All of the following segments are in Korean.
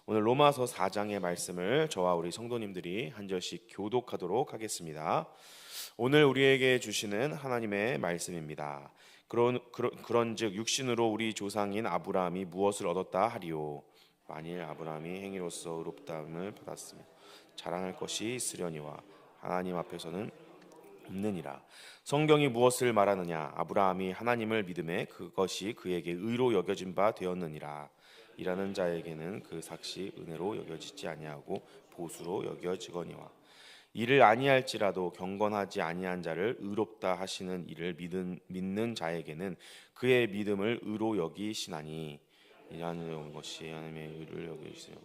오늘 로마서 4장의 말씀을 저와 우리 성도님들이 한 절씩 교독하도록 하겠습니다. 오늘 우리에게 주시는 하나님의 말씀입니다. 그런즉 육신으로 우리 조상인 아브라함이 무엇을 얻었다 하리요? 만일 아브라함이 행위로서 의롭다함을 받았으면 자랑할 것이 있으려니와 하나님 앞에서는 없느니라. 성경이 무엇을 말하느냐? 아브라함이 하나님을 믿음에 그것이 그에게 의로 여겨진 바 되었느니라. 일하는 자에게는 그 삭시 은혜로 여겨지지 아니하고 보수로 여겨지거니와 이를 아니할지라도 경건하지 아니한 자를 의롭다 하시는 이를 믿는 자에게는 그의 믿음을 의로 여기시나니 이라는 것이 하나님의 의를 여기시며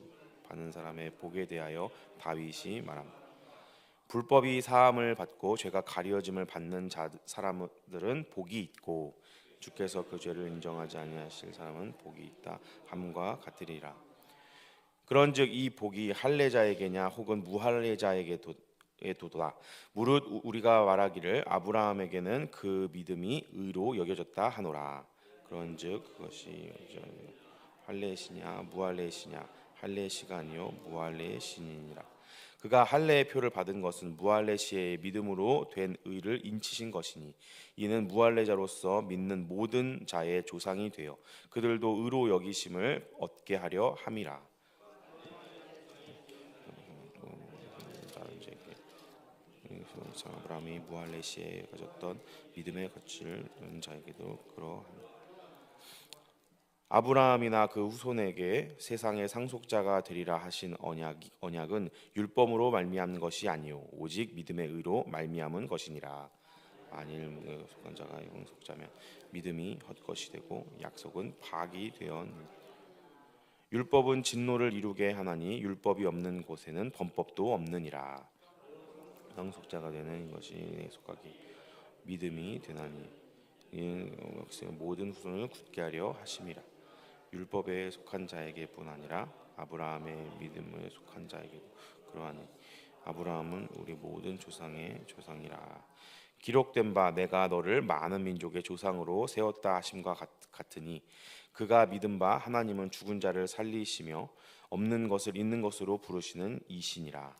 받는 사람의 복에 대하여 다윗이 말합니다. 불법이 사함을 받고 죄가 가려짐을 받는 사람들은 복이 있고 주께서 그 죄를 인정하지 아니하실 사람은 복이 있다 함과 같으리라. 그런즉 이 복이 할례자에게냐 혹은 무할례자에게도다. 무릇 우리가 말하기를 아브라함에게는 그 믿음이 의로 여겨졌다 하노라. 그런즉 그것이 할례시냐 무할례시냐 할례시가 아니요 무할례의 신이니라. 그가 할례의 표를 받은 것은 무할례시의 믿음으로 된 의를 인치신 것이니 이는 무할례자로서 믿는 모든 자의 조상이 되어 그들도 의로 여기심을 얻게 하려 함이라. 아브라함이 무할례시에 가졌던 믿음의 가치를 자에게도 그러하니 아브라함이나 그 후손에게 세상의 상속자가 되리라 하신 언약은 율법으로 말미암은 것이 아니요 오직 믿음의 의로 말미암은 것이니라. 만일 속한 자가 영속자면 믿음이 헛것이 되고 약속은 파기 되었니. 율법은 진노를 이루게 하나니 율법이 없는 곳에는 범법도 없느니라. 상속자가 되는 것이 속하기 믿음이 되나니 이는 모든 후손을 굳게 하려 하심이라. 율법에 속한 자에게뿐 아니라 아브라함의 믿음에 속한 자에게도 그러하니 아브라함은 우리 모든 조상의 조상이라. 기록된 바 내가 너를 많은 민족의 조상으로 세웠다 하심과 같으니 그가 믿은 바 하나님은 죽은 자를 살리시며 없는 것을 있는 것으로 부르시는 이시니라.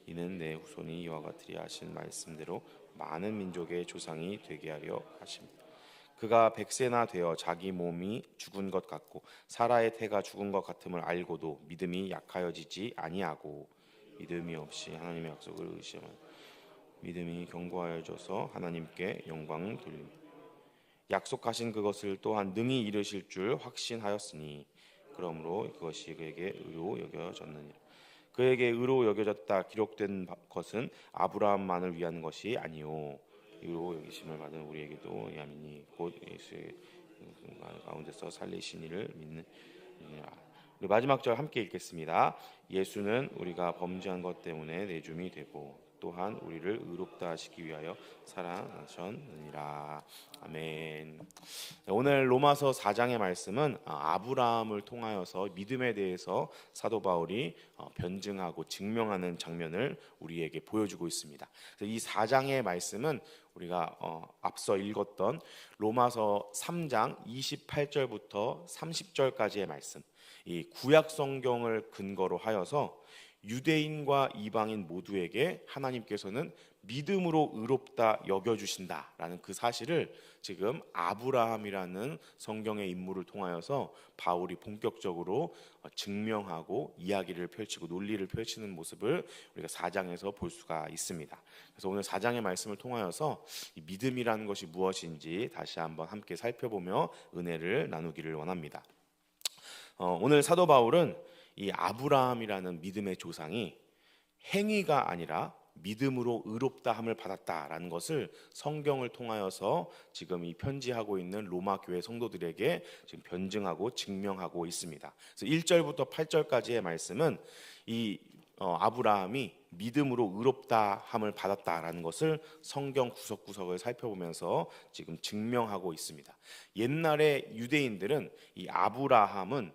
이는 내 후손이 이와 같으리라 하신 말씀대로 많은 민족의 조상이 되게 하려 하십니다. 그가 100세나 되어 자기 몸이 죽은 것 같고 사라의 태가 죽은 것 같음을 알고도 믿음이 약하여지지 아니하고 믿음이 없이 하나님의 약속을 의심하는 믿음이 견고하여져서 하나님께 영광을 돌립니다. 약속하신 그것을 또한 능히 이루실 줄 확신하였으니 그러므로 그것이 그에게 의로 여겨졌느니라. 그에게 의로 여겨졌다 기록된 것은 아브라함만을 위한 것이 아니요 의로 여기심을 받은 우리에게도 이함이니 곧 예수의 가운데서 살리신 이를 믿느니라. 우리 마지막 절 함께 읽겠습니다. 예수는 우리가 범죄한 것 때문에 내줌이 되고 또한 우리를 의롭다 하시기 위하여 살아나셨느니라. 아멘. 오늘 로마서 4장의 말씀은 아브라함을 통하여서 믿음에 대해서 사도 바울이 변증하고 증명하는 장면을 우리에게 보여주고 있습니다. 그래서 이 4장의 말씀은 우리가 앞서 읽었던 로마서 3장 28절부터 30절까지의 말씀, 이 구약 성경을 근거로 하여서 유대인과 이방인 모두에게 하나님께서는 믿음으로 의롭다 여겨주신다라는 그 사실을 지금 아브라함이라는 성경의 인물을 통하여서 바울이 본격적으로 증명하고 이야기를 펼치고 논리를 펼치는 모습을 우리가 4장에서 볼 수가 있습니다. 그래서 오늘 4장의 말씀을 통하여서 이 믿음이라는 것이 무엇인지 다시 한번 함께 살펴보며 은혜를 나누기를 원합니다. 오늘 사도 바울은 이 아브라함이라는 믿음의 조상이 행위가 아니라 믿음으로 의롭다함을 받았다라는 것을 성경을 통하여서 지금 이 편지하고 있는 로마 교회 성도들에게 지금 변증하고 증명하고 있습니다. 그래서 1절부터 8절까지의 말씀은 이 아브라함이 믿음으로 의롭다함을 받았다라는 것을 성경 구석구석을 살펴보면서 지금 증명하고 있습니다. 옛날에 유대인들은 이 아브라함은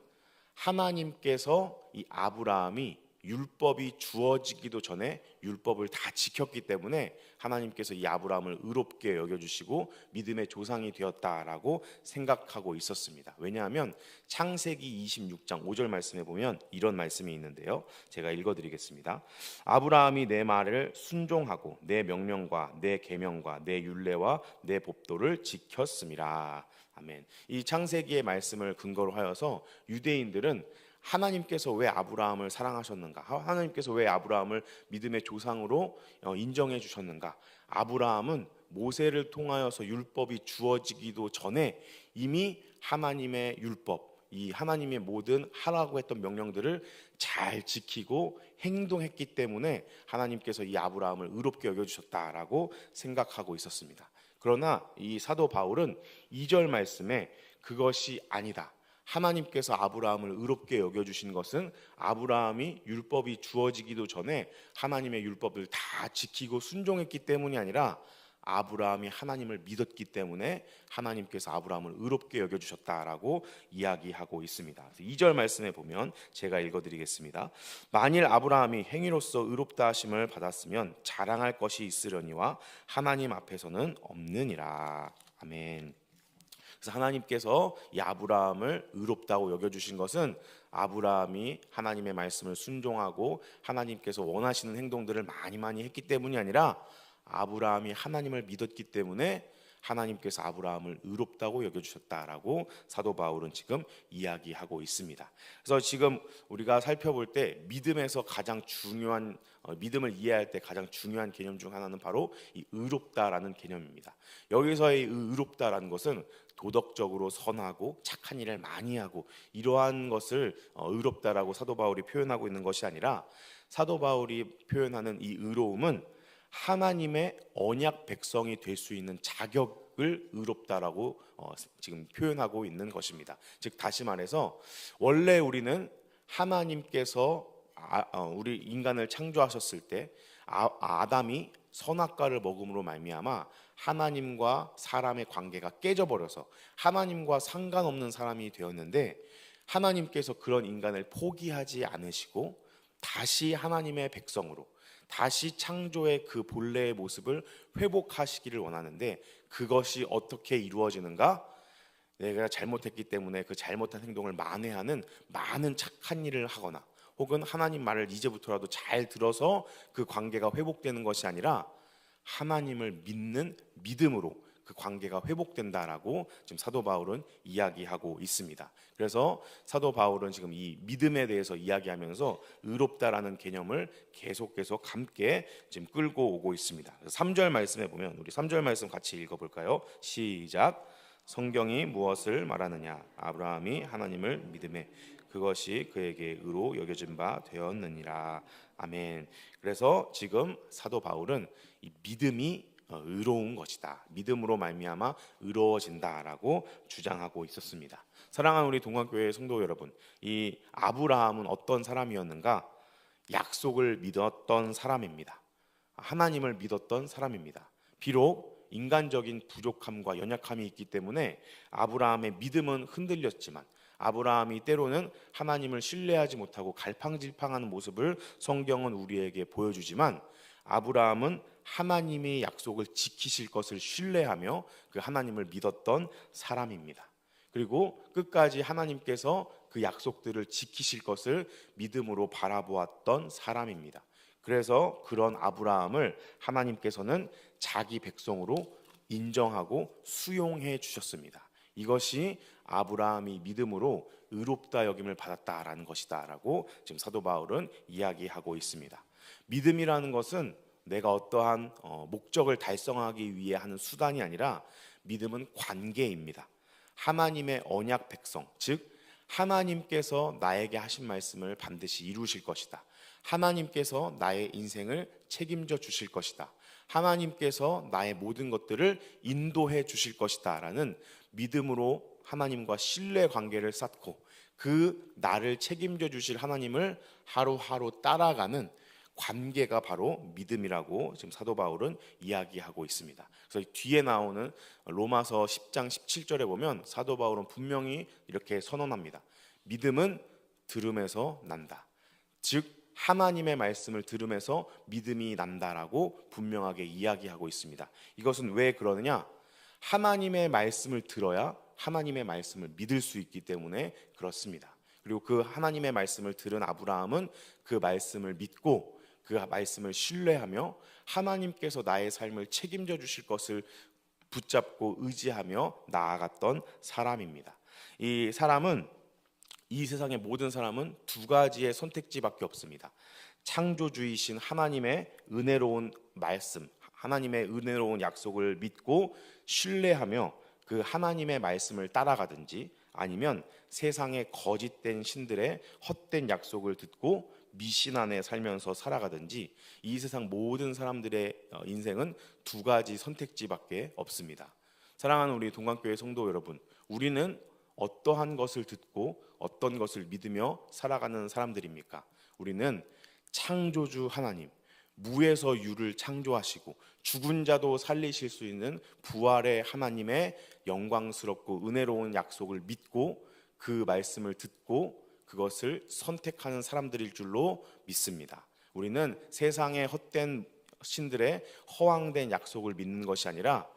하나님께서 이 아브라함이 율법이 주어지기도 전에 율법을 다 지켰기 때문에 하나님께서 이 아브라함을 의롭게 여겨주시고 믿음의 조상이 되었다라고 생각하고 있었습니다. 왜냐하면 창세기 26장 5절 말씀에 보면 이런 말씀이 있는데요. 제가 읽어드리겠습니다. 아브라함이 내 말을 순종하고 내 명령과 내 계명과 내 율례와 내 법도를 지켰음이라. 아멘. 이 창세기의 말씀을 근거로 하여서 유대인들은 하나님께서 왜 아브라함을 사랑하셨는가? 하나님께서 왜 아브라함을 믿음의 조상으로 인정해 주셨는가? 아브라함은 모세를 통하여서 율법이 주어지기도 전에 이미 하나님의 율법, 이 하나님의 모든 하라고 했던 명령들을 잘 지키고 행동했기 때문에 하나님께서 이 아브라함을 의롭게 여겨주셨다라고 생각하고 있었습니다. 그러나 이 사도 바울은 2절 말씀에 그것이 아니다. 하나님께서 아브라함을 의롭게 여겨주신 것은 아브라함이 율법이 주어지기도 전에 하나님의 율법을 다 지키고 순종했기 때문이 아니라 아브라함이 하나님을 믿었기 때문에 하나님께서 아브라함을 의롭게 여겨주셨다라고 이야기하고 있습니다. 2절 말씀에 보면 제가 읽어드리겠습니다. 만일 아브라함이 행위로서 의롭다 하심을 받았으면 자랑할 것이 있으려니와 하나님 앞에서는 없느니라. 아멘. 그래서 하나님께서 이 아브라함을 의롭다고 여겨주신 것은 아브라함이 하나님의 말씀을 순종하고 하나님께서 원하시는 행동들을 많이 했기 때문이 아니라 아브라함이 하나님을 믿었기 때문에 하나님께서 아브라함을 의롭다고 여겨주셨다라고 사도 바울은 지금 이야기하고 있습니다. 그래서 지금 우리가 살펴볼 때 믿음에서 가장 중요한 믿음을 이해할 때 가장 중요한 개념 중 하나는 바로 이 의롭다라는 개념입니다. 여기서의 의롭다라는 것은 도덕적으로 선하고 착한 일을 많이 하고 이러한 것을 의롭다라고 사도 바울이 표현하고 있는 것이 아니라 사도 바울이 표현하는 이 의로움은 하나님의 언약 백성이 될 수 있는 자격을 의롭다라고 지금 표현하고 있는 것입니다. 즉 다시 말해서 원래 우리는 하나님께서 우리 인간을 창조하셨을 때 아담이 선악과를 먹음으로 말미암아 하나님과 사람의 관계가 깨져버려서 하나님과 상관없는 사람이 되었는데 하나님께서 그런 인간을 포기하지 않으시고 다시 하나님의 백성으로 다시 창조의 그 본래의 모습을 회복하시기를 원하는데 그것이 어떻게 이루어지는가? 내가 잘못했기 때문에 그 잘못한 행동을 만회하는 많은 착한 일을 하거나 혹은 하나님 말을 이제부터라도 잘 들어서 그 관계가 회복되는 것이 아니라 하나님을 믿는 믿음으로 그 관계가 회복된다라고 지금 사도 바울은 이야기하고 있습니다. 그래서 사도 바울은 지금 이 믿음에 대해서 이야기하면서 의롭다라는 개념을 계속 함께 지금 끌고 오고 있습니다. 3절 말씀에 보면 우리 3절 말씀 같이 읽어볼까요? 시작. 성경이 무엇을 말하느냐? 아브라함이 하나님을 믿음에 그것이 그에게 의로 여겨진 바 되었느니라. 아멘. 그래서 지금 사도 바울은 이 믿음이 의로운 것이다. 믿음으로 말미암아 의로워진다라고 주장하고 있었습니다. 사랑하는 우리 동안교회 성도 여러분, 이 아브라함은 어떤 사람이었는가? 약속을 믿었던 사람입니다. 하나님을 믿었던 사람입니다. 비록 인간적인 부족함과 연약함이 있기 때문에 아브라함의 믿음은 흔들렸지만 아브라함이 때로는 하나님을 신뢰하지 못하고 갈팡질팡하는 모습을 성경은 우리에게 보여주지만 아브라함은 하나님의 약속을 지키실 것을 신뢰하며 그 하나님을 믿었던 사람입니다. 그리고 끝까지 하나님께서 그 약속들을 지키실 것을 믿음으로 바라보았던 사람입니다. 그래서 그런 아브라함을 하나님께서는 자기 백성으로 인정하고 수용해 주셨습니다. 이것이 아브라함이 믿음으로 의롭다 여김을 받았다라는 것이다라고 지금 사도 바울은 이야기하고 있습니다. 믿음이라는 것은 내가 어떠한 목적을 달성하기 위해 하는 수단이 아니라 믿음은 관계입니다. 하나님의 언약 백성, 즉 하나님께서 나에게 하신 말씀을 반드시 이루실 것이다. 하나님께서 나의 인생을 책임져 주실 것이다. 하나님께서 나의 모든 것들을 인도해 주실 것이다 라는 믿음으로 하나님과 신뢰 관계를 쌓고 그 나를 책임져 주실 하나님을 하루하루 따라가는 관계가 바로 믿음이라고 지금 사도 바울은 이야기하고 있습니다. 그래서 뒤에 나오는 로마서 10장 17절에 보면 사도 바울은 분명히 이렇게 선언합니다. 믿음은 들음에서 난다. 즉 하나님의 말씀을 들으면서 믿음이 난다라고 분명하게 이야기하고 있습니다. 이것은 왜 그러느냐? 하나님의 말씀을 들어야 하나님의 말씀을 믿을 수 있기 때문에 그렇습니다. 그리고 그 하나님의 말씀을 들은 아브라함은 그 말씀을 믿고 그 말씀을 신뢰하며 하나님께서 나의 삶을 책임져 주실 것을 붙잡고 의지하며 나아갔던 사람입니다. 이 세상의 모든 사람은 두 가지의 선택지밖에 없습니다. 창조주이신 하나님의 은혜로운 말씀, 하나님의 은혜로운 약속을 믿고 신뢰하며 그 하나님의 말씀을 따라가든지, 아니면 세상의 거짓된 신들의 헛된 약속을 듣고 미신 안에 살면서 살아가든지, 이 세상 모든 사람들의 인생은 두 가지 선택지밖에 없습니다. 사랑하는 우리 동관교회 성도 여러분, 우리는 어떠한 것을 듣고 어떤 것을 믿으며 살아가는 사람들입니까? 우리는 창조주 하나님, 무에서 유를 창조하시고 죽은 자도 살리실 수 있는 부활의 하나님의 영광스럽고 은혜로운 약속을 믿고 그 말씀을 듣고 그것을 선택하는 사람들일 줄로 믿습니다. 우리는 세상의 헛된 신들의 허황된 약속을 믿는 것이 아니라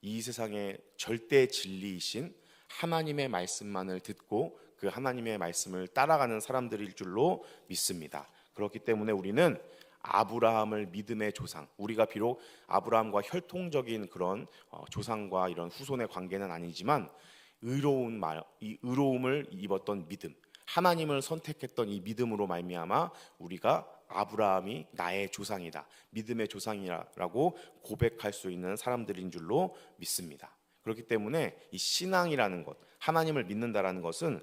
이 세상의 절대 진리이신 하나님의 말씀만을 듣고 그 하나님의 말씀을 따라가는 사람들일 줄로 믿습니다. 그렇기 때문에 우리는 아브라함을 믿음의 조상, 우리가 비록 아브라함과 혈통적인 그런 조상과 이런 후손의 관계는 아니지만 의로움을 입었던 믿음, 하나님을 선택했던 이 믿음으로 말미암아 우리가 아브라함이 나의 조상이다, 믿음의 조상이라고 고백할 수 있는 사람들인 줄로 믿습니다. 그렇기 때문에 이 신앙이라는 것, 하나님을 믿는다라는 것은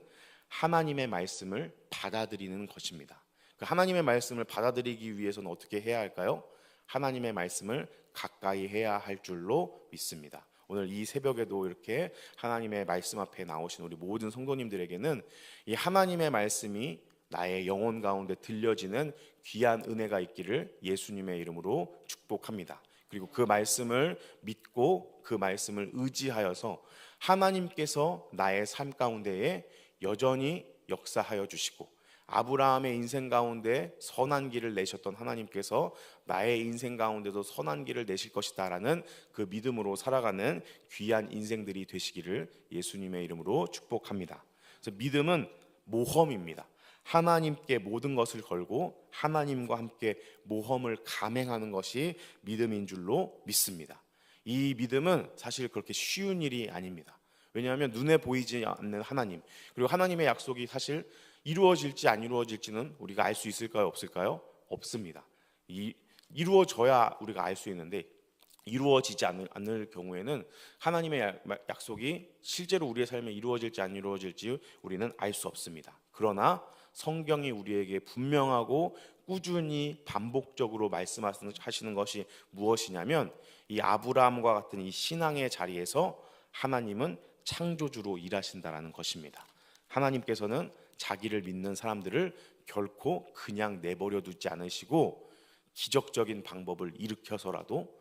하나님의 말씀을 받아들이는 것입니다. 그 하나님의 말씀을 받아들이기 위해서는 어떻게 해야 할까요? 하나님의 말씀을 가까이 해야 할 줄로 믿습니다. 오늘 이 새벽에도 이렇게 하나님의 말씀 앞에 나오신 우리 모든 성도님들에게는 이 하나님의 말씀이 나의 영혼 가운데 들려지는 귀한 은혜가 있기를 예수님의 이름으로 축복합니다. 그리고 그 말씀을 믿고 그 말씀을 의지하여서 하나님께서 나의 삶 가운데에 여전히 역사하여 주시고 아브라함의 인생 가운데 선한 길을 내셨던 하나님께서 나의 인생 가운데도 선한 길을 내실 것이다 라는 그 믿음으로 살아가는 귀한 인생들이 되시기를 예수님의 이름으로 축복합니다. 그래서 믿음은 모험입니다. 하나님께 모든 것을 걸고 하나님과 함께 모험을 감행하는 것이 믿음인 줄로 믿습니다. 이 믿음은 사실 그렇게 쉬운 일이 아닙니다. 왜냐하면 눈에 보이지 않는 하나님, 그리고 하나님의 약속이 사실 이루어질지 안 이루어질지는 우리가 알 수 있을까요? 없을까요? 없습니다. 이루어져야 우리가 알 수 있는데 이루어지지 않을 경우에는 하나님의 약속이 실제로 우리의 삶에 이루어질지 안 이루어질지 우리는 알 수 없습니다. 그러나 성경이 우리에게 분명하고 꾸준히 반복적으로 말씀하시는 것이 무엇이냐면 이 아브라함과 같은 이 신앙의 자리에서 하나님은 창조주로 일하신다라는 것입니다. 하나님께서는 자기를 믿는 사람들을 결코 그냥 내버려 두지 않으시고 기적적인 방법을 일으켜서라도,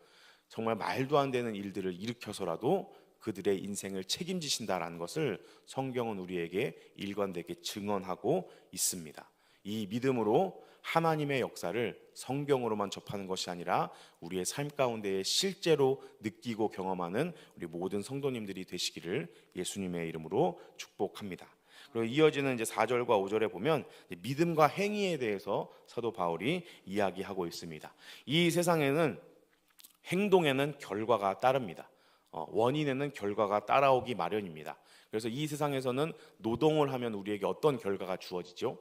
정말 말도 안 되는 일들을 일으켜서라도 그들의 인생을 책임지신다라는 것을 성경은 우리에게 일관되게 증언하고 있습니다. 이 믿음으로 하나님의 역사를 성경으로만 접하는 것이 아니라 우리의 삶 가운데 실제로 느끼고 경험하는 우리 모든 성도님들이 되시기를 예수님의 이름으로 축복합니다. 그리고 이어지는 이제 4절과 5절에 보면 믿음과 행위에 대해서 사도 바울이 이야기하고 있습니다. 이 세상에는 행동에는 결과가 따릅니다. 원인에는 결과가 따라오기 마련입니다. 그래서 이 세상에서는 노동을 하면 우리에게 어떤 결과가 주어지죠?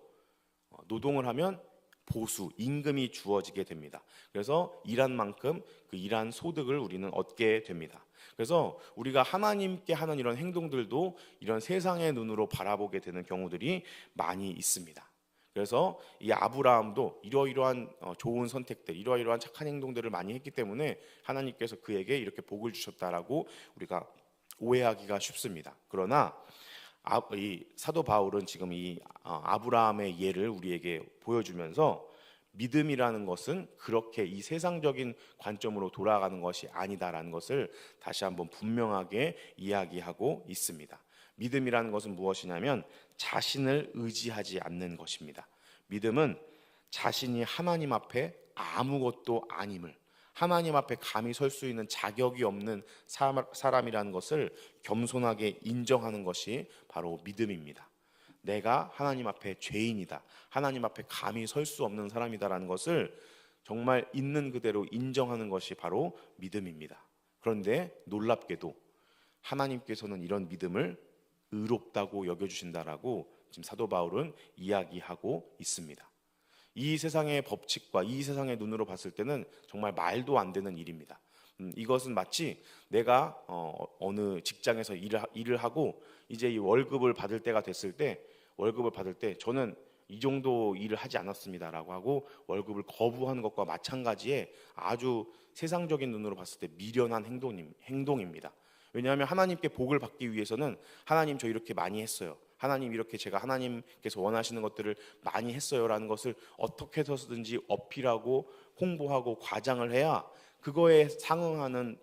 노동을 하면 보수, 임금이 주어지게 됩니다. 그래서 일한 만큼 그 일한 소득을 우리는 얻게 됩니다. 그래서 우리가 하나님께 하는 이런 행동들도 이런 세상의 눈으로 바라보게 되는 경우들이 많이 있습니다. 그래서 이 아브라함도 이러이러한 좋은 선택들, 이러이러한 착한 행동들을 많이 했기 때문에 하나님께서 그에게 이렇게 복을 주셨다라고 우리가 오해하기가 쉽습니다. 그러나 이 사도 바울은 지금 이 아브라함의 예를 우리에게 보여주면서 믿음이라는 것은 그렇게 이 세상적인 관점으로 돌아가는 것이 아니다라는 것을 다시 한번 분명하게 이야기하고 있습니다. 믿음이라는 것은 무엇이냐면 자신을 의지하지 않는 것입니다. 믿음은 자신이 하나님 앞에 아무것도 아님을, 하나님 앞에 감히 설 수 있는 자격이 없는 사람이라는 것을 겸손하게 인정하는 것이 바로 믿음입니다. 내가 하나님 앞에 죄인이다, 하나님 앞에 감히 설 수 없는 사람이다라는 것을 정말 있는 그대로 인정하는 것이 바로 믿음입니다. 그런데 놀랍게도 하나님께서는 이런 믿음을 의롭다고 여겨주신다라고 지금 사도 바울은 이야기하고 있습니다. 이 세상의 법칙과 이 세상의 눈으로 봤을 때는 정말 말도 안 되는 일입니다. 이것은 마치 내가 어느 직장에서 일을 하고 이제 이 월급을 받을 때가 됐을 때, 월급을 받을 때 저는 이 정도 일을 하지 않았습니다라고 하고 월급을 거부하는 것과 마찬가지의 아주 세상적인 눈으로 봤을 때 미련한 행동입니다. 왜냐하면 하나님께 복을 받기 위해서는 하나님 저 이렇게 많이 했어요, 하나님 이렇게 제가 하나님께서 원하시는 것들을 많이 했어요라는 것을 어떻게 해서든지 어필하고 홍보하고 과장을 해야 그거에 상응하는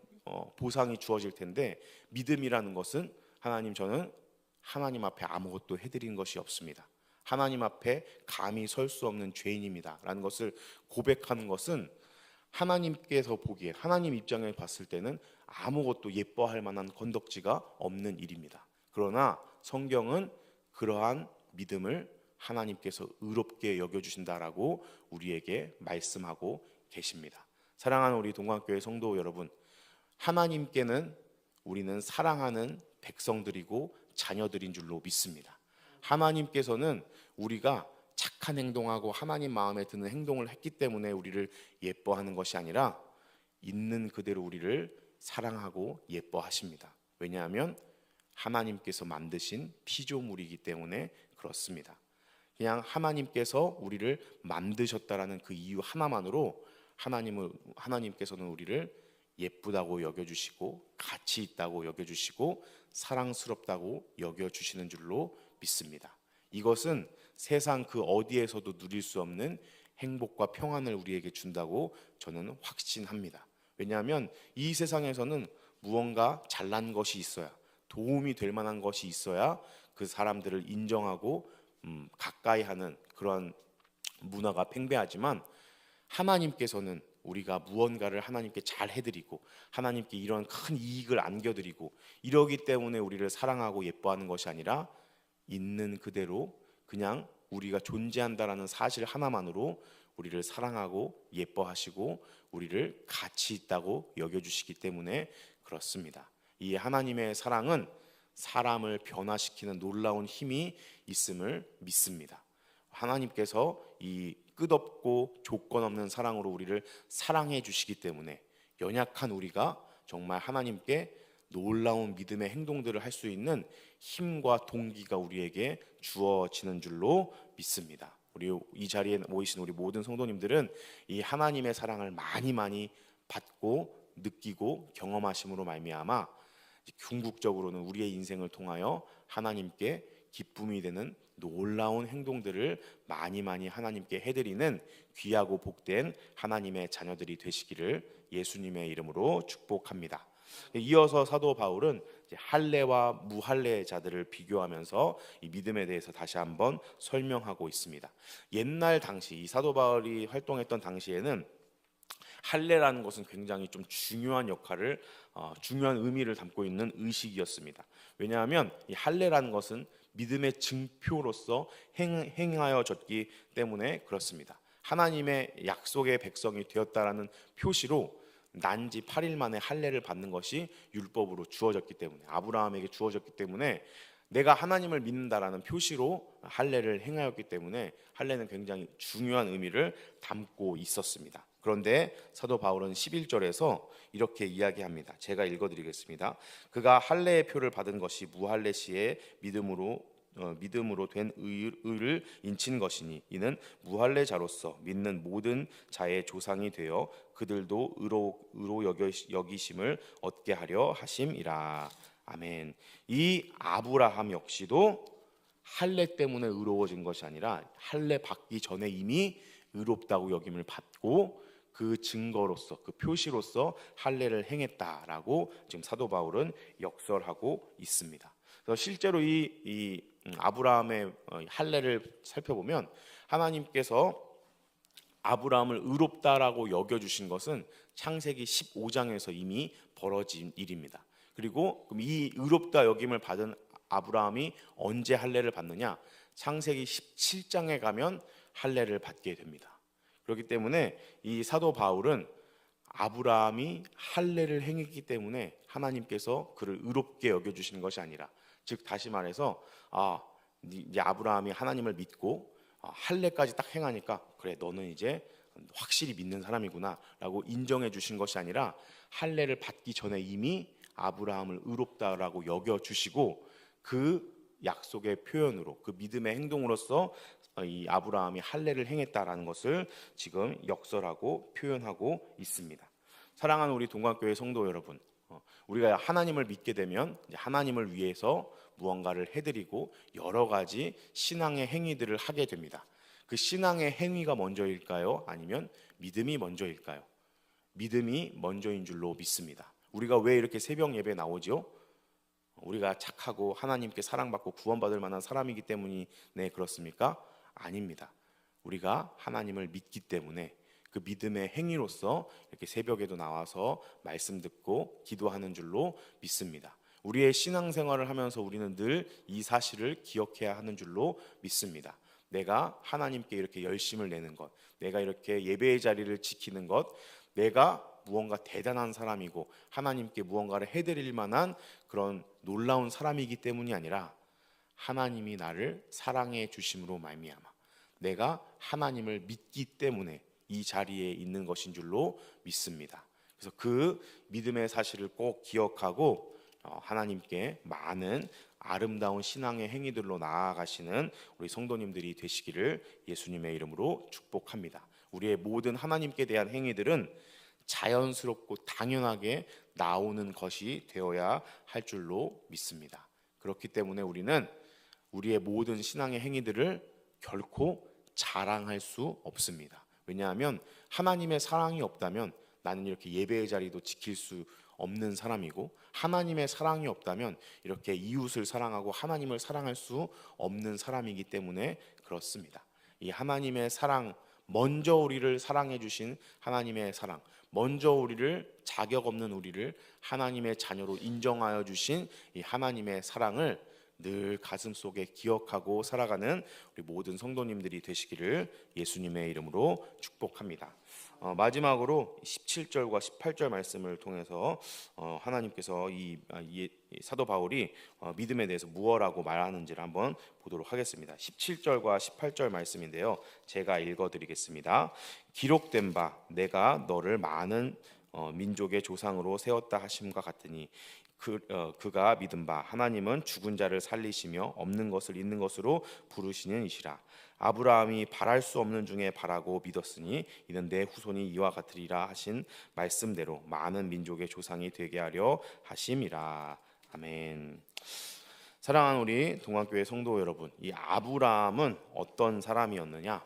보상이 주어질 텐데, 믿음이라는 것은 하나님 저는 하나님 앞에 아무것도 해드린 것이 없습니다, 하나님 앞에 감히 설 수 없는 죄인입니다 라는 것을 고백하는 것은 하나님께서 보기에, 하나님 입장에 봤을 때는 아무것도 예뻐할 만한 건덕지가 없는 일입니다. 그러나 성경은 그러한 믿음을 하나님께서 의롭게 여겨주신다라고 우리에게 말씀하고 계십니다. 사랑하는 우리 동관교회 성도 여러분, 하나님께는 우리는 사랑하는 백성들이고 자녀들인 줄로 믿습니다. 하나님께서는 우리가 착한 행동하고 하나님 마음에 드는 행동을 했기 때문에 우리를 예뻐하는 것이 아니라 있는 그대로 우리를 사랑하고 예뻐하십니다. 왜냐하면 하나님께서 만드신 피조물이기 때문에 그렇습니다. 그냥 하나님께서 우리를 만드셨다라는 그 이유 하나만으로 하나님께서는 우리를 예쁘다고 여겨주시고 가치 있다고 여겨주시고 사랑스럽다고 여겨주시는 줄로 믿습니다. 이것은 세상 그 어디에서도 누릴 수 없는 행복과 평안을 우리에게 준다고 저는 확신합니다. 왜냐하면 이 세상에서는 무언가 잘난 것이 있어야, 도움이 될 만한 것이 있어야 그 사람들을 인정하고 가까이 하는 그런 문화가 팽배하지만, 하나님께서는 우리가 무언가를 하나님께 잘 해드리고 하나님께 이런 큰 이익을 안겨드리고 이러기 때문에 우리를 사랑하고 예뻐하는 것이 아니라 있는 그대로 그냥 우리가 존재한다라는 사실 하나만으로 우리를 사랑하고 예뻐하시고 우리를 가치 있다고 여겨주시기 때문에 그렇습니다. 이 하나님의 사랑은 사람을 변화시키는 놀라운 힘이 있음을 믿습니다. 하나님께서 이 끝없고 조건 없는 사랑으로 우리를 사랑해 주시기 때문에 연약한 우리가 정말 하나님께 놀라운 믿음의 행동들을 할 수 있는 힘과 동기가 우리에게 주어지는 줄로 믿습니다. 우리 이 자리에 모이신 우리 모든 성도님들은 이 하나님의 사랑을 많이 받고 느끼고 경험하심으로 말미암아 궁극적으로는 우리의 인생을 통하여 하나님께 기쁨이 되는 놀라운 행동들을 많이 하나님께 해드리는 귀하고 복된 하나님의 자녀들이 되시기를 예수님의 이름으로 축복합니다. 이어서 사도 바울은 할례와 무할례 자들을 비교하면서 이 믿음에 대해서 다시 한번 설명하고 있습니다. 옛날 당시 이 사도 바울이 활동했던 당시에는 할례라는 것은 굉장히 좀 중요한 역할을 중요한 의미를 담고 있는 의식이었습니다. 왜냐하면 이 할례라는 것은 믿음의 증표로서 행하여졌기 때문에 그렇습니다. 하나님의 약속의 백성이 되었다라는 표시로 난지 8일 만에 할례를 받는 것이 율법으로 주어졌기 때문에, 아브라함에게 주어졌기 때문에 내가 하나님을 믿는다라는 표시로 할례를 행하였기 때문에 할례는 굉장히 중요한 의미를 담고 있었습니다. 그런데 사도 바울은 11절에서 이렇게 이야기합니다. 제가 읽어드리겠습니다. 그가 할례의 표를 받은 것이 무할례 시에 믿음으로 된 의를 인친 것이니 이는 무할례자로서 믿는 모든 자의 조상이 되어 그들도 의로 여기심을 얻게 하려 하심이라. 아멘. 이 아브라함 역시도 할례 때문에 의로워진 것이 아니라 할례 받기 전에 이미 의롭다고 여김을 받고 그 증거로서, 그 표시로서 할례를 행했다라고 지금 사도 바울은 역설하고 있습니다. 그래서 실제로 이 아브라함의 할례를 살펴보면 하나님께서 아브라함을 의롭다라고 여겨주신 것은 창세기 15장에서 이미 벌어진 일입니다. 그리고 그럼 이 의롭다 여김을 받은 아브라함이 언제 할례를 받느냐? 창세기 17장에 가면 할례를 받게 됩니다. 그렇기 때문에 이 사도 바울은 아브라함이 할례를 행했기 때문에 하나님께서 그를 의롭게 여겨주시는 것이 아니라, 즉 다시 말해서 이제 아브라함이 하나님을 믿고 할례까지 딱 행하니까 그래 너는 이제 확실히 믿는 사람이구나 라고 인정해 주신 것이 아니라, 할례를 받기 전에 이미 아브라함을 의롭다라고 여겨주시고 그 약속의 표현으로, 그 믿음의 행동으로서 이 아브라함이 할례를 행했다라는 것을 지금 역설하고 표현하고 있습니다. 사랑하는 우리 동관교회 성도 여러분, 우리가 하나님을 믿게 되면 하나님을 위해서 무언가를 해드리고 여러 가지 신앙의 행위들을 하게 됩니다. 그 신앙의 행위가 먼저일까요? 아니면 믿음이 먼저일까요? 믿음이 먼저인 줄로 믿습니다. 우리가 왜 이렇게 새벽 예배 나오죠? 우리가 착하고 하나님께 사랑받고 구원받을 만한 사람이기 때문에 그렇습니까? 아닙니다. 우리가 하나님을 믿기 때문에 그 믿음의 행위로서 이렇게 새벽에도 나와서 말씀 듣고 기도하는 줄로 믿습니다. 우리의 신앙생활을 하면서 우리는 늘 이 사실을 기억해야 하는 줄로 믿습니다. 내가 하나님께 이렇게 열심을 내는 것, 내가 이렇게 예배의 자리를 지키는 것, 내가 무언가 대단한 사람이고 하나님께 무언가를 해드릴 만한 그런 놀라운 사람이기 때문이 아니라, 하나님이 나를 사랑해 주심으로 말미암아 내가 하나님을 믿기 때문에 이 자리에 있는 것인 줄로 믿습니다. 그래서 그 믿음의 사실을 꼭 기억하고 하나님께 많은 아름다운 신앙의 행위들로 나아가시는 우리 성도님들이 되시기를 예수님의 이름으로 축복합니다. 우리의 모든 하나님께 대한 행위들은 자연스럽고 당연하게 나오는 것이 되어야 할 줄로 믿습니다. 그렇기 때문에 우리는 우리의 모든 신앙의 행위들을 결코 자랑할 수 없습니다. 왜냐하면 하나님의 사랑이 없다면 나는 이렇게 예배의 자리도 지킬 수 없는 사람이고, 하나님의 사랑이 없다면 이렇게 이웃을 사랑하고 하나님을 사랑할 수 없는 사람이기 때문에 그렇습니다. 이 하나님의 사랑, 먼저 우리를 사랑해 주신 하나님의 사랑, 먼저 우리를, 자격 없는 우리를 하나님의 자녀로 인정하여 주신 이 하나님의 사랑을 늘 가슴속에 기억하고 살아가는 우리 모든 성도님들이 되시기를 예수님의 이름으로 축복합니다. 마지막으로 17절과 18절 말씀을 통해서 하나님께서 이 사도 바울이 믿음에 대해서 무엇라고 말하는지를 한번 보도록 하겠습니다. 17절과 18절 말씀인데요, 제가 읽어드리겠습니다. 기록된 바 내가 너를 많은 민족의 조상으로 세웠다 하심과 같으니 그가 믿은 바 하나님은 죽은 자를 살리시며 없는 것을 있는 것으로 부르시는 이시라. 아브라함이 바랄 수 없는 중에 바라고 믿었으니 이는 내 후손이 이와 같으리라 하신 말씀대로 많은 민족의 조상이 되게 하려 하심이라. 아멘. 사랑하는 우리 동안교회 성도 여러분, 이 아브라함은 어떤 사람이었느냐?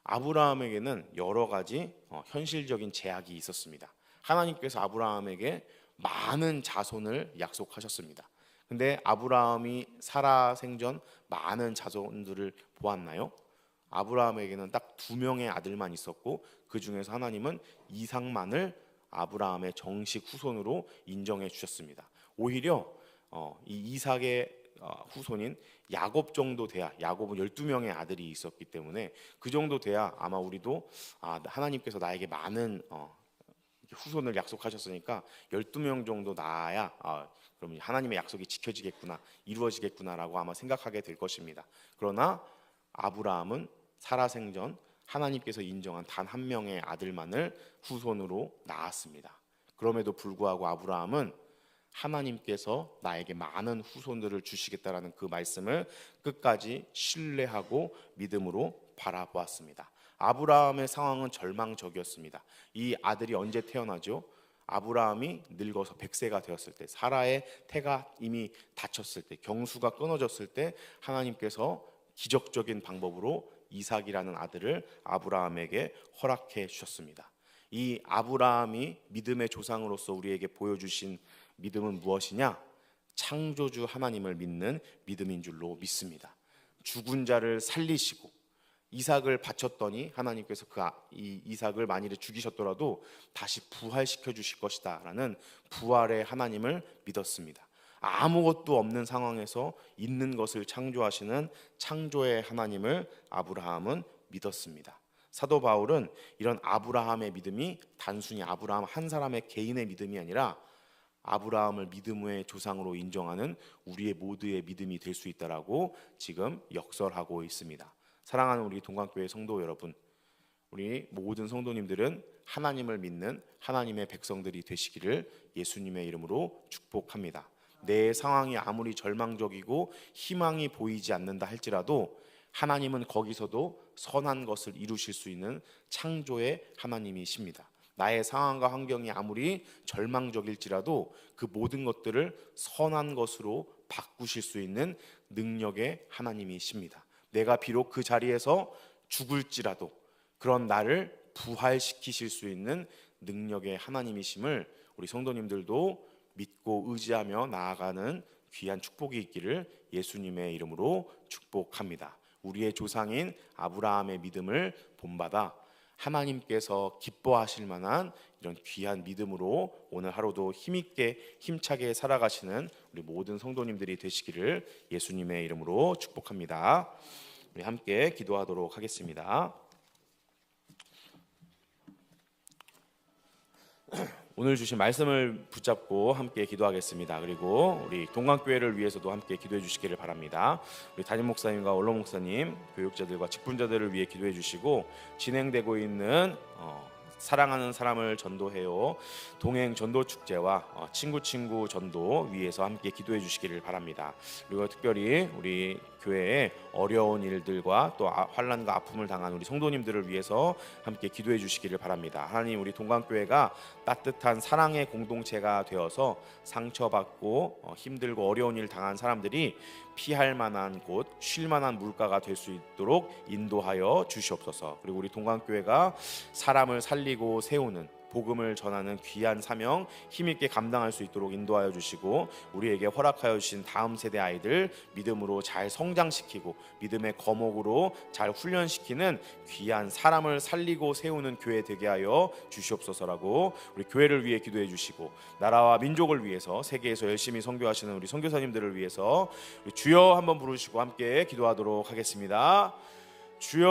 아브라함에게는 여러 가지 현실적인 제약이 있었습니다. 하나님께서 아브라함에게 많은 자손을 약속하셨습니다. 근데 아브라함이 살아 생전 많은 자손들을 보았나요? 아브라함에게는 딱 2명의 아들만 있었고, 그 중에서 하나님은 이삭만을 아브라함의 정식 후손으로 인정해 주셨습니다. 오히려 이 이삭의 후손인 야곱 정도 돼야, 야곱은 12명의 아들이 있었기 때문에 그 정도 돼야 아마 우리도 하나님께서 나에게 많은 후손을 약속하셨으니까 12명 정도 낳아야 그럼 하나님의 약속이 지켜지겠구나, 이루어지겠구나라고 아마 생각하게 될 것입니다. 그러나 아브라함은 살아생전 하나님께서 인정한 단 한 명의 아들만을 후손으로 낳았습니다. 그럼에도 불구하고 아브라함은 하나님께서 나에게 많은 후손들을 주시겠다라는 그 말씀을 끝까지 신뢰하고 믿음으로 바라보았습니다. 아브라함의 상황은 절망적이었습니다. 이 아들이 언제 태어나죠? 아브라함이 늙어서 100세가 되었을 때, 사라의 태가 이미 닫혔을 때, 경수가 끊어졌을 때 하나님께서 기적적인 방법으로 이삭이라는 아들을 아브라함에게 허락해 주셨습니다. 이 아브라함이 믿음의 조상으로서 우리에게 보여주신 믿음은 무엇이냐? 창조주 하나님을 믿는 믿음인 줄로 믿습니다. 죽은 자를 살리시고 이삭을 바쳤더니 하나님께서 이 이삭을 만일에 죽이셨더라도 다시 부활시켜 주실 것이다라는 부활의 하나님을 믿었습니다. 아무것도 없는 상황에서 있는 것을 창조하시는 창조의 하나님을 아브라함은 믿었습니다. 사도 바울은 이런 아브라함의 믿음이 단순히 아브라함 한 사람의 개인의 믿음이 아니라 아브라함을 믿음의 조상으로 인정하는 우리의 모두의 믿음이 될 수 있다라고 지금 역설하고 있습니다. 사랑하는 우리 동관교회 성도 여러분, 우리 모든 성도님들은 하나님을 믿는 하나님의 백성들이 되시기를 예수님의 이름으로 축복합니다. 내 상황이 아무리 절망적이고 희망이 보이지 않는다 할지라도 하나님은 거기서도 선한 것을 이루실 수 있는 창조의 하나님이십니다. 나의 상황과 환경이 아무리 절망적일지라도 그 모든 것들을 선한 것으로 바꾸실 수 있는 능력의 하나님이십니다. 내가 비록 그 자리에서 죽을지라도 그런 나를 부활시키실 수 있는 능력의 하나님이심을 우리 성도님들도 믿고 의지하며 나아가는 귀한 축복이 있기를 예수님의 이름으로 축복합니다. 우리의 조상인 아브라함의 믿음을 본받아 하나님께서 기뻐하실 만한 이런 귀한 믿음으로 오늘 하루도 힘있게 힘차게 살아가시는 우리 모든 성도님들이 되시기를 예수님의 이름으로 축복합니다. 우리 함께 기도하도록 하겠습니다. 오늘 주신 말씀을 붙잡고 함께 기도하겠습니다. 그리고 우리 동관교회를 위해서도 함께 기도해 주시기를 바랍니다. 우리 담임 목사님과 원로 목사님, 교육자들과 직분자들을 위해 기도해 주시고 진행되고 있는 사랑하는 사람을 전도해요 동행 전도 축제와 친구 전도 위해서 함께 기도해 주시기를 바랍니다. 그리고 특별히 우리 교회의 어려운 일들과 또 환난과 아픔을 당한 우리 성도님들을 위해서 함께 기도해 주시기를 바랍니다. 하나님, 우리 동관교회가 따뜻한 사랑의 공동체가 되어서 상처받고 힘들고 어려운 일 당한 사람들이 피할 만한 곳, 쉴 만한 물가가 될 수 있도록 인도하여 주시옵소서. 그리고 우리 동관교회가 사람을 살리고 세우는 복음을 전하는 귀한 사명 힘있게 감당할 수 있도록 인도하여 주시고 우리에게 허락하여 주신 다음 세대 아이들 믿음으로 잘 성장시키고 믿음의 거목으로 잘 훈련시키는 귀한 사람을 살리고 세우는 교회 되게 하여 주시옵소서라고 우리 교회를 위해 기도해 주시고 나라와 민족을 위해서 세계에서 열심히 선교하시는 우리 선교사님들을 위해서 우리 주여 한번 부르시고 함께 기도하도록 하겠습니다. 주여